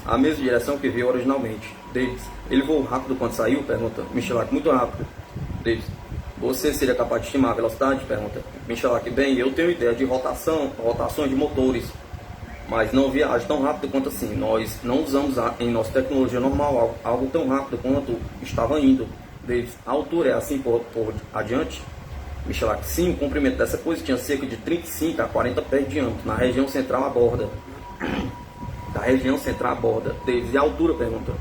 A mesma direção que veio originalmente. Davis. Ele voou rápido quando saiu? Pergunta Michelak. Muito rápido. Davis. Você seria capaz de estimar a velocidade? Pergunta Michelak. Bem, eu tenho ideia de rotações de motores, mas não viajo tão rápido quanto assim. Nós não usamos em nossa tecnologia normal algo tão rápido quanto estava indo. Davis. A altura é assim por adiante? Michelak. Sim, o comprimento dessa coisa tinha cerca de 35 a 40 pés de diâmetro, na região central à borda. Da região central à borda. Davis. E a altura? Pergunta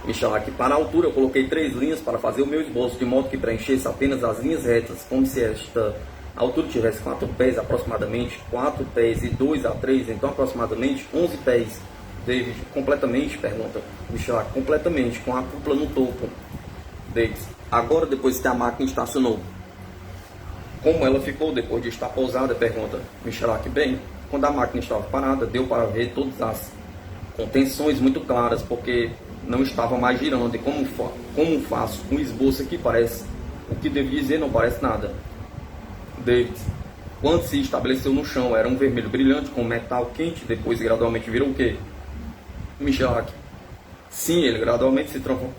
Michelak. Para a altura eu coloquei 3 linhas para fazer o meu esboço, de modo que preenchesse apenas as linhas retas, como se esta altura tivesse 4 pés aproximadamente, 4 pés e 2 a 3, então aproximadamente 11 pés. David. Completamente? Pergunta Michelak. Completamente, com a cúpula no topo. David. Agora, depois que a máquina estacionou, como ela ficou depois de estar pousada? Pergunta Michelak. Bem, quando a máquina estava parada, deu para ver todas as contenções muito claras, porque não estava mais girando. E como faço um esboço aqui, parece o que devo dizer, não parece nada. David. Quando se estabeleceu no chão, era um vermelho brilhante com metal quente, depois gradualmente virou o quê? Michelak. Sim, ele gradualmente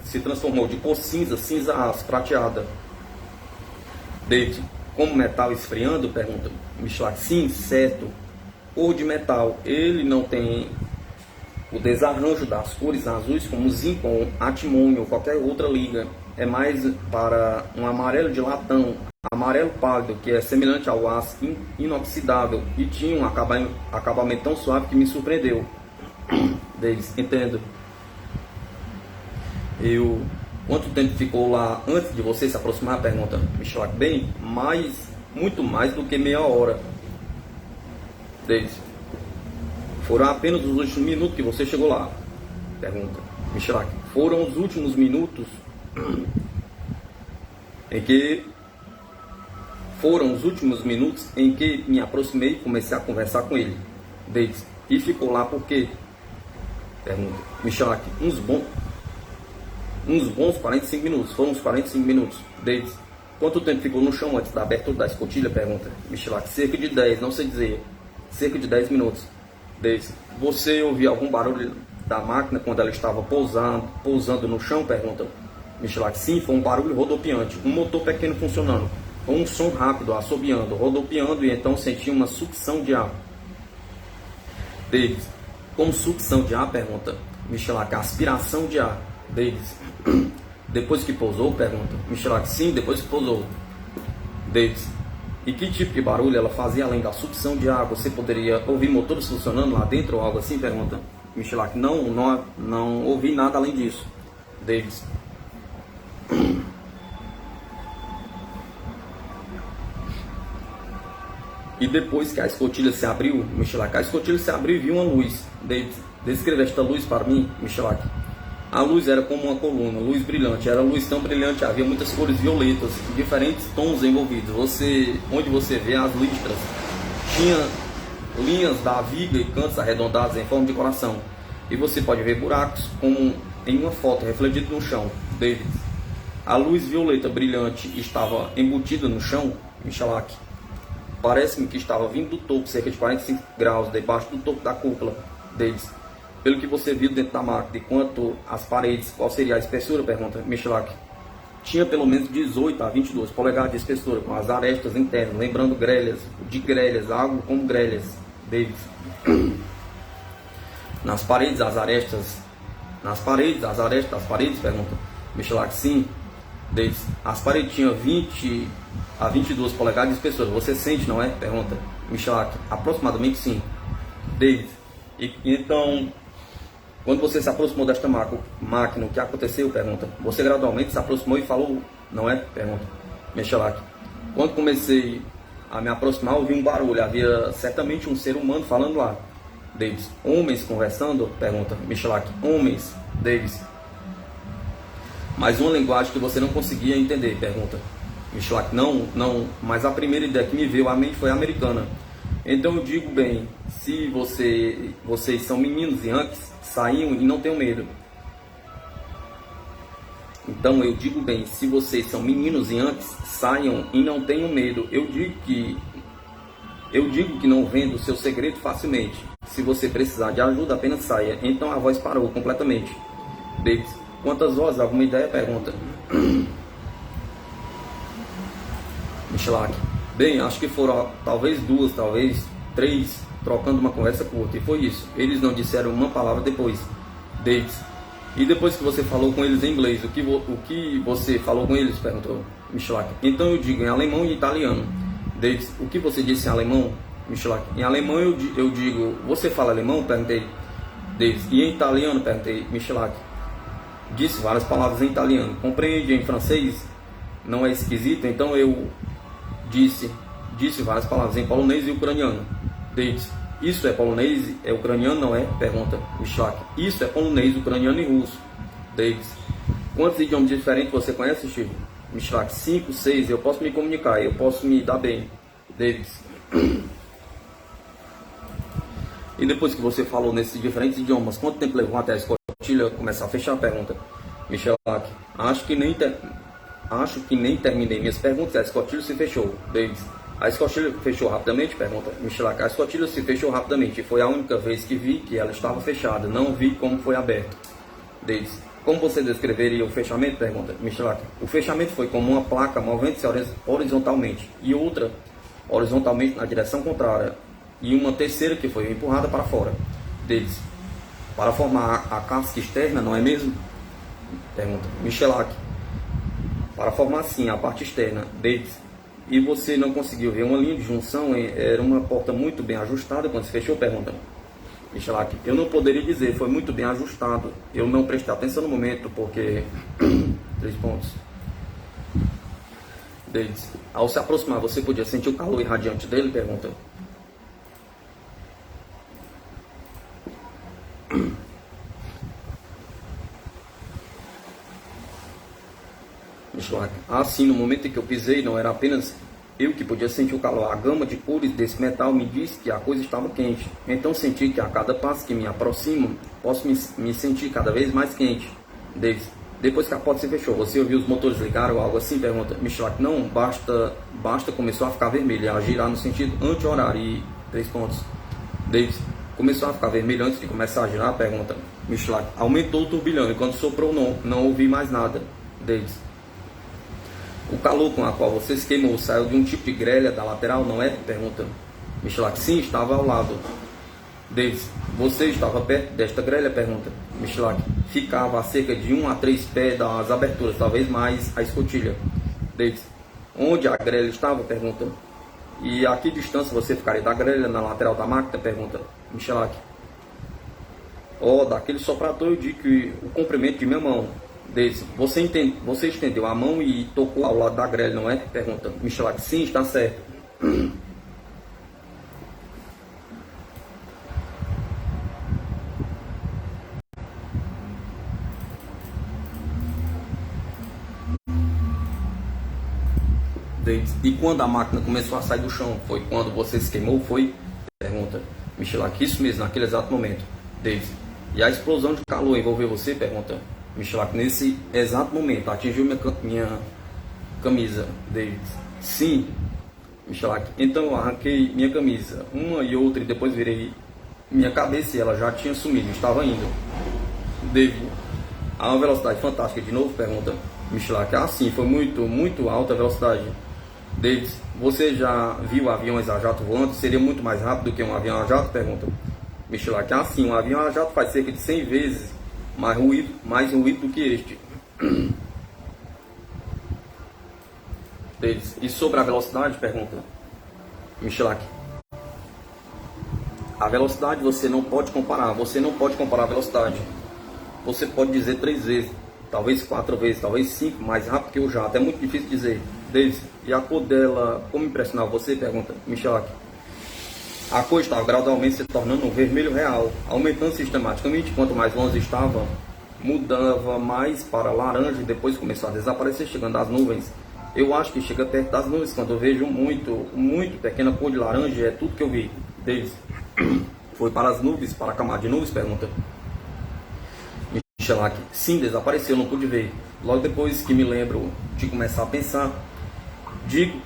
se transformou de cor cinza aço, prateada. David. Como metal esfriando? Pergunta Michelak. Sim, certo. Cor de metal. Ele não tem o desarranjo das cores azuis como zinco, atimônio ou qualquer outra liga. É mais para um amarelo de latão, amarelo pálido, que é semelhante ao aço inoxidável, e tinha um acabamento tão suave que me surpreendeu. Davis. Entendo. Quanto tempo ficou lá antes de você se aproximar? Pergunta Michelak. Bem, muito mais do que meia hora. Davis. Foram apenas os últimos minutos que você chegou lá? Pergunta Michelak. Foram os últimos minutos em que me aproximei e comecei a conversar com ele. Davis. E ficou lá por quê? Pergunta Michelak. Uns bons 45 minutos. Foram uns 45 minutos. Davis. Quanto tempo ficou no chão antes da abertura da escotilha? Pergunta Michelak. Cerca de 10, não sei dizer. Cerca de 10 minutos. Davis. Você ouviu algum barulho da máquina quando ela estava pousando no chão? Pergunta Michelak. Sim, foi um barulho rodopiante, um motor pequeno funcionando, um som rápido, assobiando, rodopiando, e então senti uma sucção de ar. Davis. Como sucção de ar? Pergunta Michelak. Aspiração de ar. Davis. Depois que pousou? Pergunta Michelak. Sim, depois que pousou. Davis. E que tipo de barulho ela fazia além da sucção de ar? Você poderia ouvir motores funcionando lá dentro ou algo assim? Pergunta Michelak. Não ouvi nada além disso. Davis. E depois que a escotilha se abriu? Michelak. A escotilha se abriu e vi uma luz. Davis. Descreva esta luz para mim? Michelak. A luz era como uma coluna, luz brilhante. Era luz tão brilhante, havia muitas cores violetas, diferentes tons envolvidos. Onde você vê as listras, tinha linhas da viga e cantos arredondados em forma de coração. E você pode ver buracos, como em uma foto, refletido no chão. David. A luz violeta brilhante estava embutida no chão? Michelak. Parece-me que estava vindo do topo, cerca de 45 graus, debaixo do topo da cúpula. David. Pelo que você viu dentro da máquina, e quanto às paredes, qual seria a espessura? Pergunta Michelak. Tinha pelo menos 18 a 22 polegadas de espessura, com as arestas internas, lembrando grelhas, algo como grelhas. Davis. Nas paredes, as arestas das paredes? Pergunta Michelak. Sim. Davis. As paredes tinham 20 a 22 polegadas de espessura. Você sente, não é? Pergunta Michelak. Aproximadamente sim. Davis. Então, quando você se aproximou desta máquina, o que aconteceu? Pergunta. Você gradualmente se aproximou e falou, não é? Pergunta Michelak. Quando comecei a me aproximar, ouvi um barulho. Havia certamente um ser humano falando lá. Davis. Homens conversando? Pergunta Michelak. Homens. Davis. Mas uma linguagem que você não conseguia entender, pergunta Michelak. Não, mas a primeira ideia que me veio à mente foi americana. Então eu digo bem, se vocês são meninos e antes saíam e não tenham medo. Então eu digo bem, se vocês são meninos e antes saiam e não tenham medo. Eu digo que não vendo o seu segredo facilmente. Se você precisar de ajuda, apenas saia. Então a voz parou completamente. Davis, quantas vozes? Alguma ideia? Pergunta Michelak. Bem, acho que foram talvez 2, talvez 3, trocando uma conversa curta. E foi isso. Eles não disseram uma palavra depois. Davis. E depois que você falou com eles em inglês, o que você falou com eles? Perguntou Michelak. Então eu digo em alemão e italiano. Davis, o que você disse em alemão? Michelak. Em alemão eu digo, você fala alemão? Perguntei. Davis. E em italiano? Perguntei. Michelak. Disse várias palavras em italiano. Compreende em francês? Não é esquisito? Então eu disse várias palavras em polonês e ucraniano. Davis. Isso é polonês? É ucraniano, não é? Pergunta Michelak. Isso é polonês, ucraniano e russo. Davis. Quantos idiomas diferentes você conhece, Steve? Michelak. 5, 6. Eu posso me comunicar, eu posso me dar bem. Davis. E depois que você falou nesses diferentes idiomas, quanto tempo levou até a escotilha começar a fechar? Pergunta Michelak. Acho que nem terminei minhas perguntas e a escotilha se fechou. Davis. A escotilha fechou rapidamente? Pergunta Michelak. A escotilha se fechou rapidamente. Foi a única vez que vi que ela estava fechada. Não vi como foi aberta. Davis. Como você descreveria o fechamento? Pergunta Michelak. O fechamento foi como uma placa movendo-se horizontalmente e outra horizontalmente na direção contrária e uma terceira que foi empurrada para fora. Davis. Para formar a casca externa, não é mesmo? Pergunta Michelak. Para formar sim a parte externa. Davis. E você não conseguiu ver uma linha de junção? Era uma porta muito bem ajustada quando se fechou? Pergunta Michelak. Eu não poderia dizer, foi muito bem ajustado. Eu não prestei atenção no momento, porque... 3 pontos. Davis. Ao se aproximar, você podia sentir o calor irradiante dele? Pergunta Michelak. Assim, no momento em que eu pisei, não era apenas eu que podia sentir o calor. A gama de cores desse metal me disse que a coisa estava quente. Então senti que a cada passo que me aproximo, posso me sentir cada vez mais quente. Davis. Depois que a porta se fechou, você ouviu os motores ligar ou algo assim? Pergunta Michelak. Não, basta começou a ficar vermelho, a girar no sentido anti-horário e 3 pontos. Davis. Começou a ficar vermelho antes de começar a girar? Pergunta Michelak. Aumentou o turbilhão e quando soprou não ouvi mais nada. Davis. O calor com a qual você se queimou saiu de um tipo de grelha da lateral, não é? Pergunta Michelak. Sim, estava ao lado. Davis. Você estava perto desta grelha? Pergunta Michelak. Ficava a cerca de 1 a 3 pés das aberturas, talvez mais a escotilha. Davis. Onde a grelha estava? Pergunta. E a que distância você ficaria da grelha na lateral da máquina? Pergunta Michelak. Daquele soprador eu digo que o comprimento de minha mão. Davis. Você estendeu a mão e tocou ao lado da grelha, não é? Pergunta Michelak. Sim, está certo. Davis. E quando a máquina começou a sair do chão? Foi quando você se queimou? Foi? Pergunta Michelak. Isso mesmo, naquele exato momento. Davis. E a explosão de calor envolveu você? Pergunta Michelak. Nesse exato momento atingiu minha camisa. Davis. Sim. Michelak. Então eu arranquei minha camisa, uma e outra, e depois virei minha cabeça e ela já tinha sumido, estava indo. Davis. A uma velocidade fantástica de novo? Pergunta Michelak. Sim, foi muito alta a velocidade. Davis. Você já viu aviões a jato voando? Seria muito mais rápido que um avião a jato? Pergunta Michelak. Sim, um avião a jato faz cerca de 100 vezes mais ruído do que este. Davis. E sobre a velocidade? Pergunta Michelak. A velocidade você não pode comparar. Você não pode comparar a velocidade. Você pode dizer 3 vezes, talvez 4 vezes, talvez 5 mais rápido que o jato. É muito difícil dizer. Davis. E a cor dela, como impressionava você? Pergunta Michelak. A cor estava gradualmente se tornando um vermelho real, aumentando sistematicamente quanto mais longe estava, mudava mais para laranja e depois começou a desaparecer, chegando às nuvens. Eu acho que chega perto das nuvens, quando eu vejo muito pequena cor de laranja, é tudo que eu vi deles. Foi para as nuvens, para a camada de nuvens, pergunta Michelak. Sim, desapareceu, não pude ver. Logo depois que me lembro de começar a pensar, digo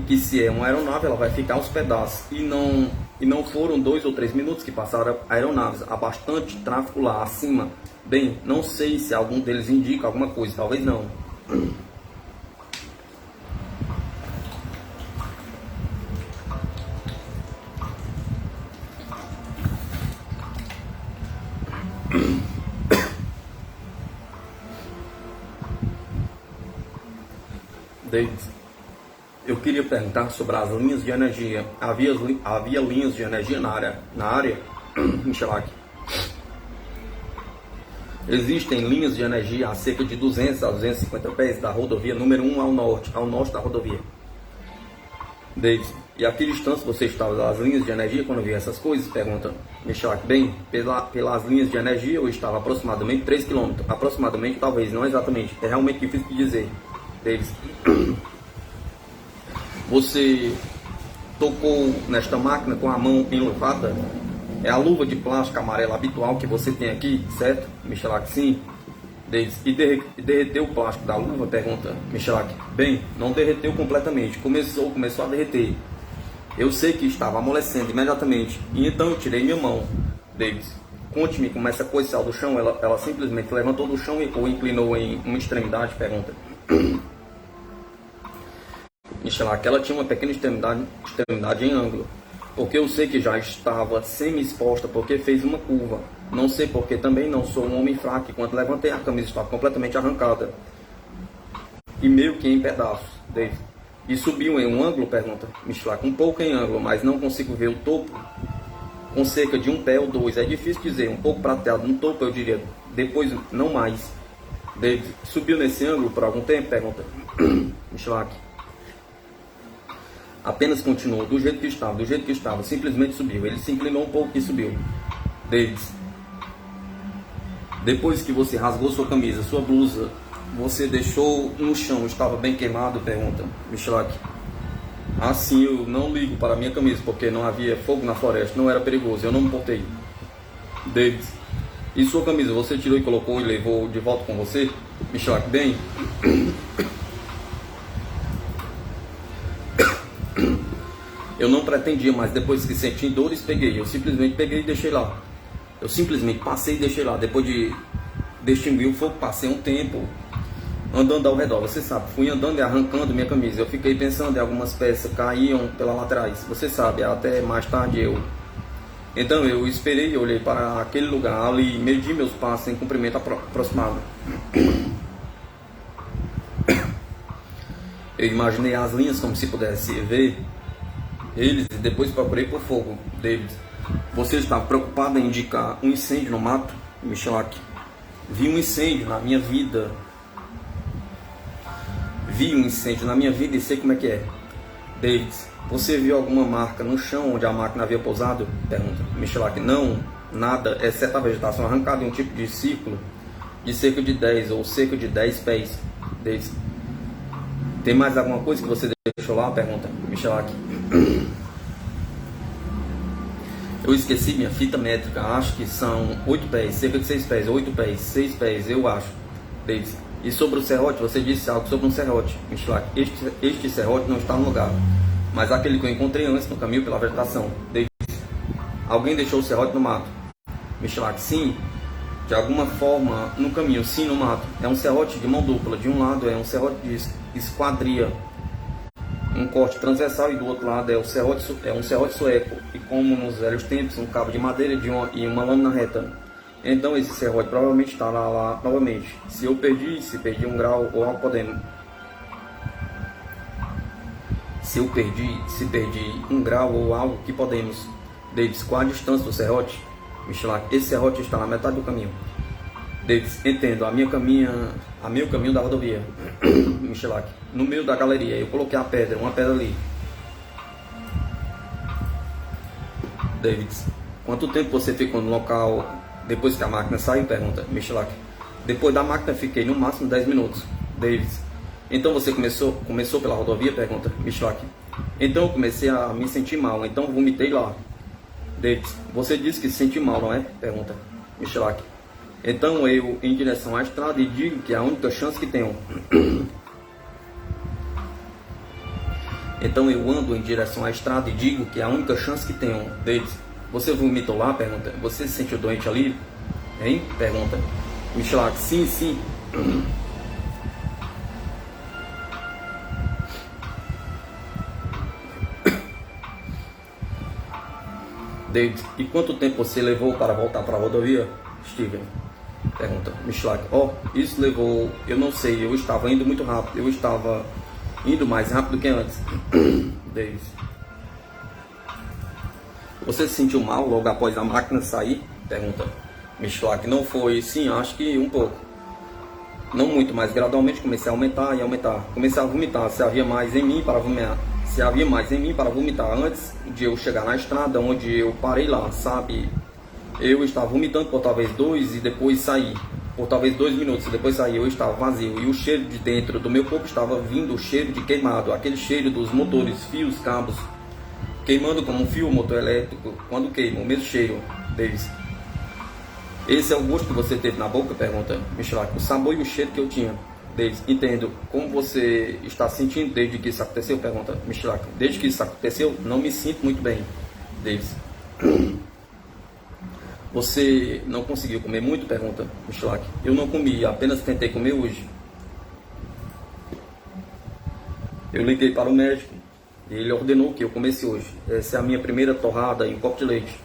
que se é uma aeronave, ela vai ficar aos pedaços. E não foram 2 ou 3 minutos que passaram aeronaves. Há bastante tráfego lá acima. Bem, não sei se algum deles indica alguma coisa, talvez não. David, eu queria perguntar sobre as linhas de energia. Havia linhas de energia na área? Michelak. Existem linhas de energia a cerca de 200 a 250 pés da rodovia número 1 ao norte da rodovia. David, e a que distância você estava das linhas de energia quando viu essas coisas? Pergunta Michelak. Bem, pelas linhas de energia eu estava aproximadamente 3 km. Aproximadamente, talvez, não exatamente. É realmente difícil de dizer. David, você tocou nesta máquina com a mão enluvada? É a luva de plástico amarela habitual que você tem aqui, certo? Michelak, sim. Davis, e derreteu o plástico da luva? Pergunta Michelak. Bem, não derreteu completamente, começou a derreter. Eu sei que estava amolecendo imediatamente, e então eu tirei minha mão. Davis, conte-me como essa coisa saiu do chão. Ela simplesmente levantou do chão ou inclinou em uma extremidade? Pergunta Michelak. Ela tinha uma pequena extremidade em ângulo, porque eu sei que já estava semi-exposta, porque fez uma curva. Não sei porque também não sou um homem fraco, enquanto levantei a camisa estava completamente arrancada e meio que em pedaços. David, e subiu em um ângulo? Pergunta Michelak. Um pouco em ângulo, mas não consigo ver o topo com cerca de 1 pé ou 2. É difícil dizer, um pouco prateado no topo, eu diria. Depois, não mais. David, subiu nesse ângulo por algum tempo? Pergunta Michelak. Apenas continuou do jeito que estava, simplesmente subiu. Ele se inclinou um pouco e subiu. David, depois que você rasgou sua camisa, sua blusa, você deixou no chão, estava bem queimado? Pergunta Michelak. Assim, eu não ligo para a minha camisa, porque não havia fogo na floresta, não era perigoso, eu não me importei. David, e sua camisa, você tirou e colocou e levou de volta com você? Michelak. Bem, eu não pretendia, mas depois que senti dores, peguei. Eu simplesmente peguei e deixei lá. Eu simplesmente passei e deixei lá. Depois de extinguir o fogo, passei um tempo andando ao redor. Você sabe, fui andando e arrancando minha camisa. Eu fiquei pensando em algumas peças caíam pelas laterais. Você sabe, até mais tarde Então eu esperei e olhei para aquele lugar ali, medi meus passos em comprimento aproximado. Eu imaginei as linhas como se pudesse ver eles e depois procurei por fogo. David, você estava preocupado em indicar um incêndio no mato? Michelak. Vi um incêndio na minha vida. E sei como é que é. David, você viu alguma marca no chão onde a máquina havia pousado? Pergunta Michelak. Não, nada, exceto a vegetação arrancada em um tipo de círculo de cerca de 10 ou cerca de 10 pés. David, tem mais alguma coisa que você deixou lá? Pergunta Michelak. Eu esqueci minha fita métrica, acho que são 8 pés, cerca de 6 pés, 8 pés, 6 pés, eu acho. David, e sobre o serrote, você disse algo sobre um serrote. Michelak. Este serrote não está no lugar, mas aquele que eu encontrei antes no caminho pela vegetação. David, alguém deixou o serrote no mato? Michelak. Sim, de alguma forma no caminho, sim, no mato. É um serrote de mão dupla, de um lado é um serrote de esquadria, um corte transversal, e do outro lado é um serrote sueco, e como nos velhos tempos, um cabo de madeira e uma lâmina reta. Então esse serrote provavelmente estará lá novamente. Se perdi um grau ou algo podemos. Se perdi um grau ou algo que podemos. Davis, qual a distância do serrote? Michelak. Esse serrote está na metade do caminho. Davis, entendo, a meio caminho da rodovia. Michelak. No meio da galeria, eu coloquei uma pedra ali. David, quanto tempo você ficou no local Depois que a máquina saiu, pergunta Michalak. Depois da máquina fiquei no máximo 10 minutos. Davis. Então você começou pela rodovia? Pergunta Michalak. Então eu comecei a me sentir mal, então vomitei lá. Davis. Você disse que se sentiu mal, não é? Pergunta Michalak. Então eu em direção à estrada e digo que é a única chance que tenho. Então eu ando em direção à estrada e digo que é a única chance que tenho. Davis. Você vomitou lá? Pergunta. Você se sentiu doente ali? Hein? Pergunta Michalak. Sim, sim. David, e quanto tempo você levou para voltar para a rodovia? Steven. Pergunta Michalak. Isso levou, eu não sei, eu estava indo muito rápido, eu estava indo mais rápido que antes. David. Você se sentiu mal logo após a máquina sair? Pergunta Michalak. Não foi, sim, acho que um pouco. Não muito, mas gradualmente comecei a aumentar e aumentar. Comecei a vomitar, se havia mais em mim para vomitar. Se havia mais em mim para vomitar antes de eu chegar na estrada, onde eu parei lá, sabe? Eu estava vomitando por talvez 2 e depois saí. Por talvez 2 minutos e depois saí, eu estava vazio. E o cheiro de dentro do meu corpo estava vindo, o cheiro de queimado. Aquele cheiro dos motores, fios, cabos. Queimando como um fio motor elétrico quando queima, o mesmo cheiro, Davis. Esse é o gosto que você teve na boca? Pergunta Michalak. O sabor e o cheiro que eu tinha. Davis. Entendo. Como você está sentindo desde que isso aconteceu? Pergunta Michalak. Desde que isso aconteceu, não me sinto muito bem. Davis. Você não conseguiu comer muito? Pergunta Michalak. Eu não comi, apenas tentei comer hoje. Eu liguei para o médico e ele ordenou que eu comesse hoje. Essa é a minha primeira torrada em um copo de leite.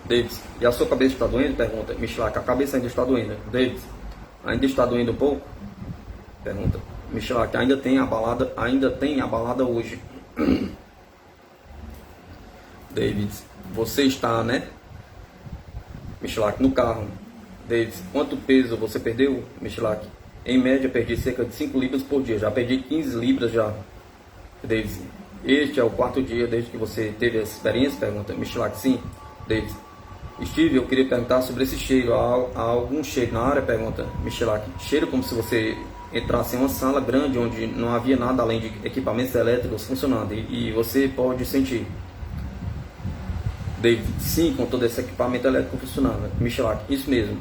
Davis. E a sua cabeça está doendo? Pergunta Michalak. A cabeça ainda está doendo. Davis. Ainda está doendo um pouco? Pergunta Michalak. Ainda tem abalada hoje. Davis. Você está, né? Michalak. No carro. Davis. Quanto peso você perdeu? Michalak. Em média perdi cerca de 5 libras por dia. Já perdi 15 libras já. Davis. Este é o 4º dia desde que você teve essa experiência? Pergunta Michalak. Sim. Davis. Steve, eu queria perguntar sobre esse cheiro. Há algum cheiro na área? Pergunta Michalak. Cheiro como se você entrasse em uma sala grande onde não havia nada além de equipamentos elétricos funcionando e você pode sentir. David. Sim, com todo esse equipamento elétrico funcionando. Michalak. Isso mesmo.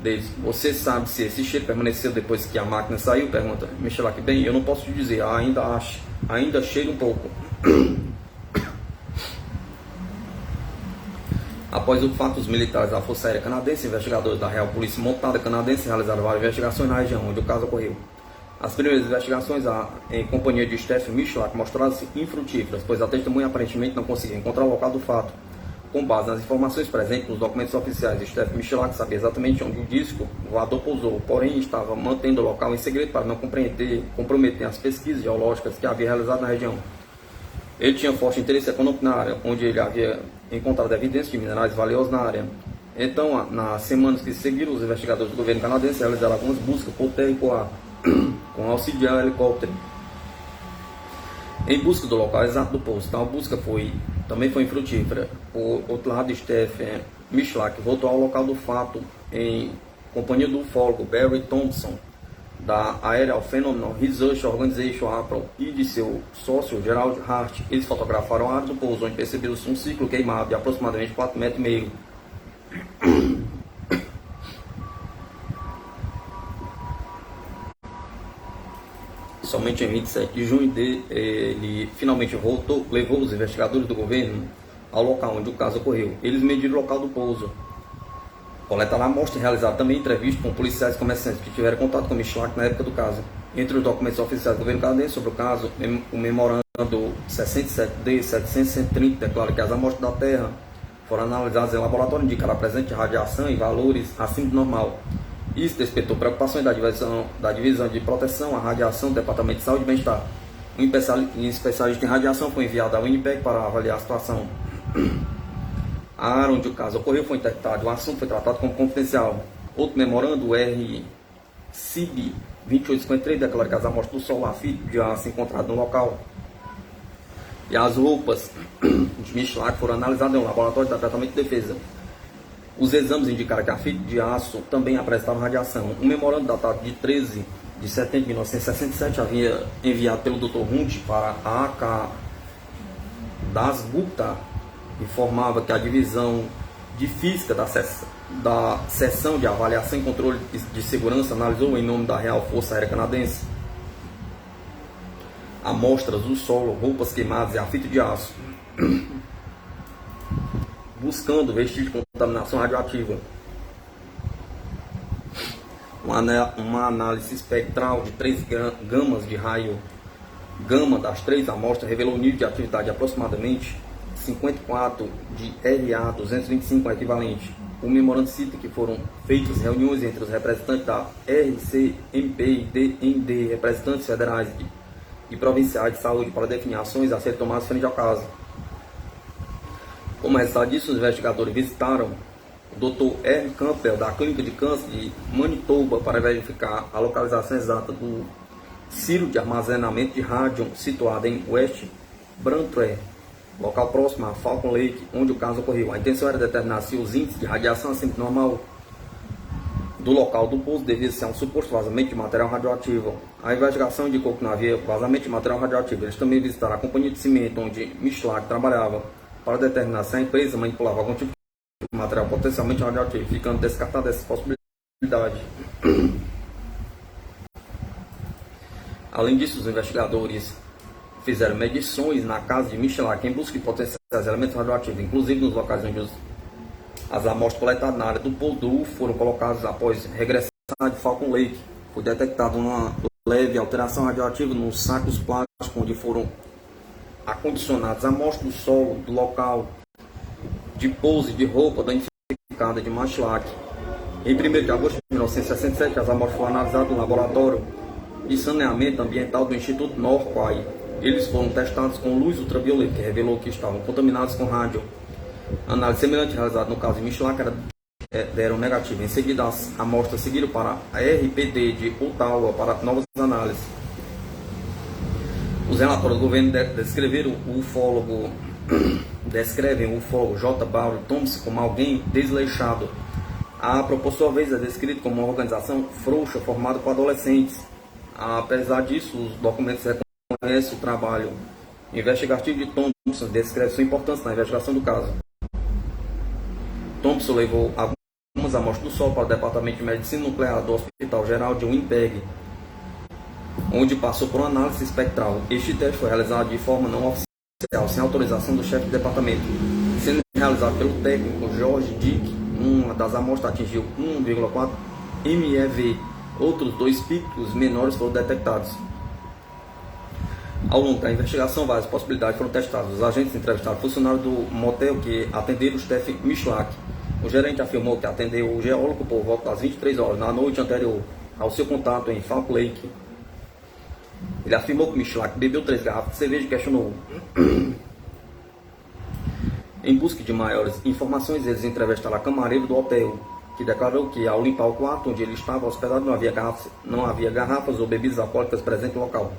David. Você sabe se esse cheiro permaneceu depois que a máquina saiu? Pergunta Michalak. Bem, eu não posso te dizer. Ainda cheira um pouco. Após o fato, os militares da Força Aérea Canadense e investigadores da Real Polícia Montada Canadense realizaram várias investigações na região onde o caso ocorreu. As primeiras investigações em companhia de Stephen Michalak mostraram-se infrutíferas, pois a testemunha aparentemente não conseguia encontrar o local do fato. Com base nas informações presentes nos documentos oficiais, Stephen Michalak sabia exatamente onde o disco voador pousou, porém estava mantendo o local em segredo para não comprometer as pesquisas geológicas que havia realizado na região. Ele tinha forte interesse econômico na área, onde ele havia encontrado evidências de minerais valiosos na área. Então, nas semanas que seguiram, os investigadores do governo canadense realizaram algumas buscas por terra e por ar, com auxílio de helicóptero, em busca do local exato do pouso. Tal busca também foi infrutífera. Por outro lado, Stephen Michalak voltou ao local do fato em companhia do ufólogo Barry Thompson, da Aerial Phenomenon Research Organization (APRO) e de seu sócio Gerald Hart. Eles fotografaram a área do pouso, onde perceberam-se um ciclo queimado de aproximadamente 4,5 metros. Somente em 27 de junho ele finalmente levou os investigadores do governo ao local onde o caso ocorreu. Eles mediram o local do pouso. Coletaram a amostra e realizaram também entrevistas com policiais e comerciantes que tiveram contato com Michalak na época do caso. Entre os documentos oficiais do governo canadense sobre o caso, o memorando 67D-730 declara que as amostras da terra foram analisadas em laboratório, indicaram a presença de radiação e valores acima do normal. Isso despertou preocupações da divisão de proteção à radiação do Departamento de Saúde e Bem-Estar. Um especialista em radiação foi enviado ao Winnipeg para avaliar a situação. A área onde o caso ocorreu foi interditado, o assunto foi tratado como confidencial. Outro memorando, o RCB 2853, declara que as amostras do solo já se encontraram no local. E as roupas de Michalak foram analisadas em um laboratório de tratamento de defesa. Os exames indicaram que a fita de aço também apresentava radiação. Um memorando datado de 13 de setembro de 1967 havia enviado pelo Dr. Hunt para a AK Das Gupta informava que a divisão de física da seção de avaliação e controle de segurança analisou em nome da Real Força Aérea Canadense amostras do solo, roupas queimadas e a fita de aço, buscando vestígios de contaminação radioativa. Uma análise espectral de 3 gamas de raio gama das 3 amostras revelou um nível de atividade de aproximadamente 54 de Ra225 equivalente. O memorando cita que foram feitas reuniões entre os representantes da RCMP e DND, representantes federais e provinciais de saúde para definir ações a serem tomadas frente ao caso. Como resultado disso, os investigadores visitaram o Dr. R. Campbell, da Clínica de Câncer de Manitoba, para verificar a localização exata do silo de armazenamento de rádio situado em West Brantrae, local próximo a Falcon Lake, onde o caso ocorreu. A intenção era determinar se os índices de radiação acima do normal do local do pouso devia ser um suposto vazamento de material radioativo. A investigação indicou que não havia vazamento de material radioativo. Eles também visitaram a companhia de cimento onde Michelak trabalhava para determinar se a empresa manipulava algum tipo de material potencialmente radioativo, ficando descartada essa possibilidade. Além disso, os investigadores fizeram medições na casa de Michelak em busca de potenciais elementos radioativos, inclusive nos locais onde as amostras coletadas na área do pouso do UFO foram colocadas após regressar de Falcon Lake. Foi detectada uma leve alteração radioativa nos sacos plásticos onde foram acondicionadas amostras do solo do local de pouso e de roupa danificada de Michelak. Em 1º de agosto de 1967, as amostras foram analisadas no laboratório de saneamento ambiental do Instituto Norquay. Eles foram testados com luz ultravioleta, que revelou que estavam contaminados com rádio. Análise semelhante realizada no caso de Michelak deram negativo. Em seguida, as amostras seguiram para a RPD de Ottawa para novas análises. Os relatórios do governo descrevem o ufólogo J. Barry Thompson como alguém desleixado. A APRO, por sua vez, é descrito como uma organização frouxa formada por adolescentes. Apesar disso, os documentos reconhecem o trabalho investigativo de Thompson, descreve sua importância na investigação do caso. Thompson levou algumas amostras do solo para o Departamento de Medicina Nuclear do Hospital Geral de Winnipeg, onde passou por uma análise espectral. Este teste foi realizado de forma não oficial, sem autorização do chefe do departamento, sendo realizado pelo técnico George Dick. Uma das amostras atingiu 1,4 MeV. Outros 2 picos menores foram detectados. Ao longo da investigação, várias possibilidades foram testadas. Os agentes entrevistaram funcionários do motel que atenderam o Stephen Michelak. O gerente afirmou que atendeu o geólogo por volta das 23 horas na noite anterior ao seu contato em Falcon Lake. Ele afirmou que Michelak bebeu 3 garrafas de cerveja e questionou. Em busca de maiores informações, eles entrevistaram a camareira do hotel, que declarou que ao limpar o quarto onde ele estava hospedado não havia garrafas ou bebidas alcoólicas presentes no local.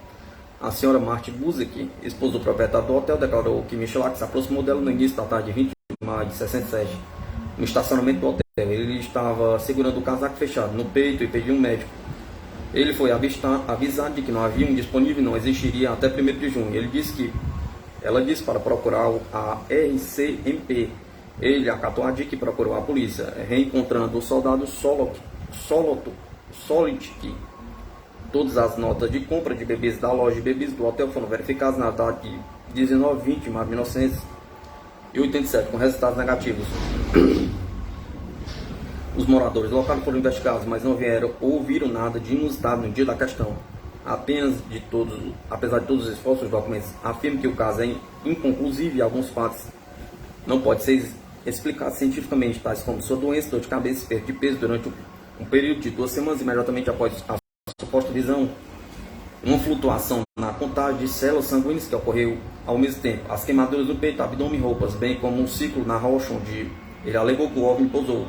A senhora Marty Buzek, esposa do proprietário do hotel, declarou que Michelak se aproximou dela no início da tarde de 20 de maio de 67, no estacionamento do hotel. Ele estava segurando o casaco fechado no peito e pediu um médico. Ele foi avisado de que não havia um disponível e não existiria até 1º de junho. Ela disse para procurar a RCMP. Ele acatou a dica e procurou a polícia, reencontrando o soldado Solitki. Todas as notas de compra de bebês da loja de bebês do hotel foram verificadas na data de 19 e 20 de maio de 1987, com resultados negativos. Os moradores locais foram investigados, mas não ouviram nada de inusitado no dia da questão. Apesar de todos os esforços, os documentos afirmam que o caso é inconclusivo e alguns fatos não podem ser explicados cientificamente, tais como sua doença, dor de cabeça e perda de peso durante um período de 2 semanas imediatamente após a suposta visão, uma flutuação na contagem de células sanguíneas que ocorreu ao mesmo tempo, as queimaduras do peito, abdômen e roupas, bem como um ciclo na rocha onde ele alegou que o OVNI pousou.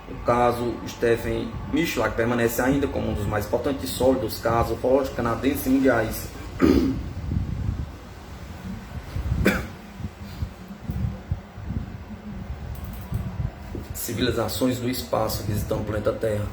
O caso Stephen Michelak permanece ainda como um dos mais importantes e sólidos casos ufológicos canadenses e mundiais. Se civilizações do espaço visitando o planeta Terra.